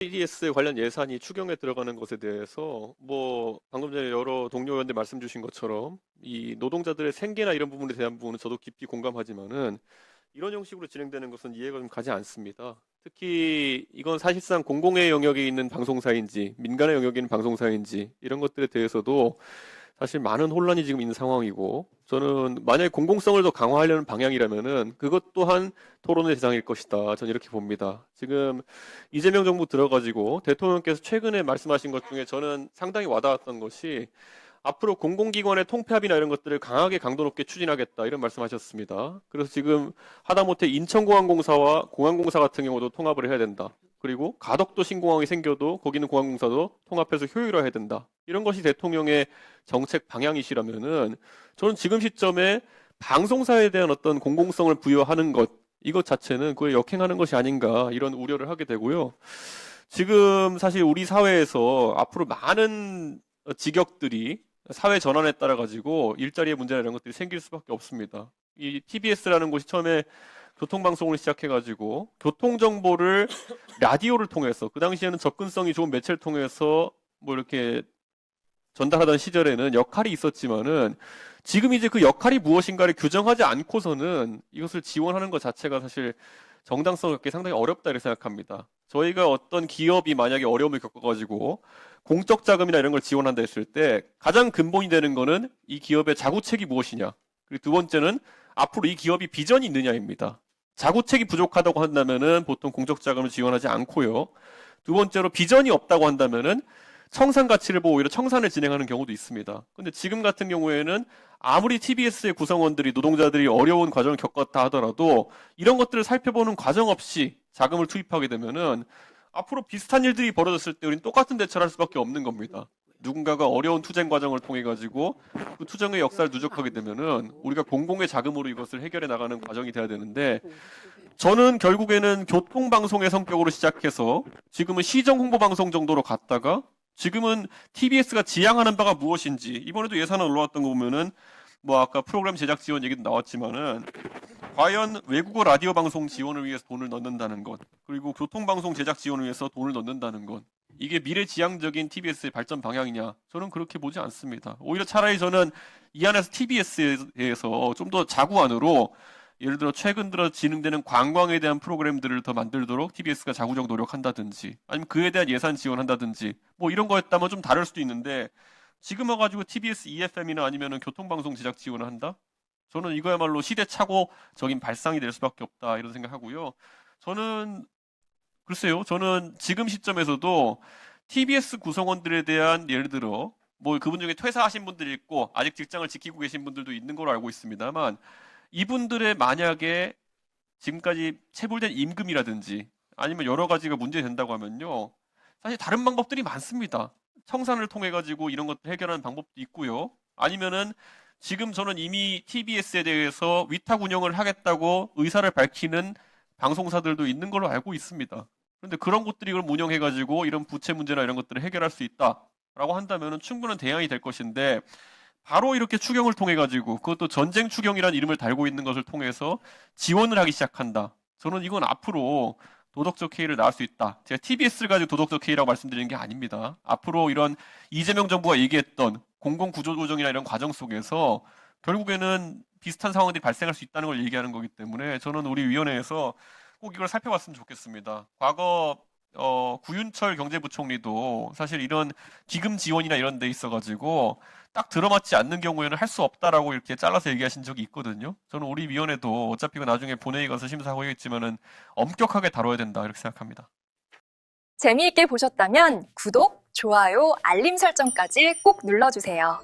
TDS 관련 예산이 추경에 들어가는 것에 대해서 방금 전에 여러 동료 의원들 말씀 주신 것처럼 이 노동자들의 생계나 이런 부분에 대한 부분은 저도 깊이 공감하지만은 이런 형식으로 진행되는 것은 이해가 좀 가지 않습니다. 특히 이건 사실상 공공의 영역에 있는 방송사인지 민간의 영역에 있는 방송사인지 이런 것들에 대해서도 사실 많은 혼란이 지금 있는 상황이고, 저는 만약에 공공성을 더 강화하려는 방향이라면은 그것 또한 토론의 대상일 것이다. 저는 이렇게 봅니다. 지금 이재명 정부 들어가지고 대통령께서 최근에 말씀하신 것 중에 저는 상당히 와닿았던 것이 앞으로 공공기관의 통폐합이나 이런 것들을 강하게 강도 높게 추진하겠다 이런 말씀하셨습니다. 그래서 지금 하다못해 인천공항공사와 공항공사 같은 경우도 통합을 해야 된다. 그리고 가덕도 신공항이 생겨도 거기는 공항공사도 통합해서 효율화해야 된다. 이런 것이 대통령의 정책 방향이시라면은 저는 지금 시점에 방송사에 대한 어떤 공공성을 부여하는 것, 이것 자체는 그에 역행하는 것이 아닌가 이런 우려를 하게 되고요. 지금 사실 우리 사회에서 앞으로 많은 직역들이 사회 전환에 따라 가지고 일자리의 문제나 이런 것들이 생길 수밖에 없습니다. 이 TBS라는 곳이 처음에 교통방송을 시작해가지고 교통정보를 라디오를 통해서, 그 당시에는 접근성이 좋은 매체를 통해서 이렇게 전달하던 시절에는 역할이 있었지만은 지금 이제 그 역할이 무엇인가를 규정하지 않고서는 이것을 지원하는 것 자체가 사실 정당성 갖기 상당히 어렵다 이렇게 생각합니다. 저희가 어떤 기업이 만약에 어려움을 겪어가지고 공적 자금이나 이런 걸 지원한다 했을 때 가장 근본이 되는 거는 이 기업의 자구책이 무엇이냐, 그리고 두 번째는 앞으로 이 기업이 비전이 있느냐입니다. 자구책이 부족하다고 한다면은 보통 공적 자금을 지원하지 않고요. 두 번째로 비전이 없다고 한다면은 청산 가치를 보고 오히려 청산을 진행하는 경우도 있습니다. 근데 지금 같은 경우에는 아무리 TBS의 구성원들이, 노동자들이 어려운 과정을 겪었다 하더라도 이런 것들을 살펴보는 과정 없이 자금을 투입하게 되면은 앞으로 비슷한 일들이 벌어졌을 때 우리는 똑같은 대처를 할 수밖에 없는 겁니다. 누군가가 어려운 투쟁 과정을 통해 가지고 그 투쟁의 역사를 누적하게 되면은 우리가 공공의 자금으로 이것을 해결해 나가는 과정이 돼야 되는데, 저는 결국에는 교통방송의 성격으로 시작해서 지금은 시정홍보방송 정도로 갔다가 지금은 TBS가 지향하는 바가 무엇인지, 이번에도 예산안 올라왔던 거 보면은 아까 프로그램 제작 지원 얘기도 나왔지만은 과연 외국어 라디오 방송 지원을 위해서 돈을 넣는다는 것, 그리고 교통방송 제작 지원을 위해서 돈을 넣는다는 것, 이게 미래지향적인 TBS의 발전 방향이냐? 저는 그렇게 보지 않습니다. 오히려 차라리 저는 이 안에서 TBS에 대해서 좀 더 자구안으로, 예를 들어 최근 들어 진행되는 관광에 대한 프로그램들을 더 만들도록 TBS가 자구적 노력한다든지, 아니면 그에 대한 예산 지원한다든지 이런 거였다면 좀 다를 수도 있는데, 지금 와가지고 TBS EFM이나 아니면은 교통방송 제작 지원을 한다? 저는 이거야말로 시대착오적인 발상이 될 수밖에 없다 이런 생각하고요. 저는 글쎄요, 저는 지금 시점에서도 TBS 구성원들에 대한, 예를 들어 그분 중에 퇴사하신 분들이 있고 아직 직장을 지키고 계신 분들도 있는 걸로 알고 있습니다만, 이분들의 만약에 지금까지 체불된 임금이라든지 아니면 여러 가지가 문제된다고 하면요, 사실 다른 방법들이 많습니다. 청산을 통해 가지고 이런 것들 해결하는 방법도 있고요. 아니면은 지금 저는 이미 TBS에 대해서 위탁 운영을 하겠다고 의사를 밝히는 방송사들도 있는 걸로 알고 있습니다. 그런데 그런 곳들이 이걸 운영해 가지고 이런 부채 문제나 이런 것들을 해결할 수 있다라고 한다면은 충분한 대안이 될 것인데, 바로 이렇게 추경을 통해 가지고, 그것도 전쟁 추경이라는 이름을 달고 있는 것을 통해서 지원을 하기 시작한다. 저는 이건 앞으로 도덕적 해이를 낳을 수 있다. 제가 TBS를 가지고 도덕적 해이라고 말씀드리는 게 아닙니다. 앞으로 이런 이재명 정부가 얘기했던 공공구조조정이나 이런 과정 속에서 결국에는 비슷한 상황들이 발생할 수 있다는 걸 얘기하는 거기 때문에 저는 우리 위원회에서 꼭 이걸 살펴봤으면 좋겠습니다. 과거 구윤철 경제부총리도 사실 이런 기금 지원이나 이런 데 있어가지고 딱 들어맞지 않는 경우에는 할 수 없다라고 이렇게 잘라서 얘기하신 적이 있거든요. 저는 우리 위원회도 어차피 그 나중에 본회의 가서 심사하고 있지만은 엄격하게 다뤄야 된다 이렇게 생각합니다. 재미있게 보셨다면 구독, 좋아요, 알림 설정까지 꼭 눌러주세요.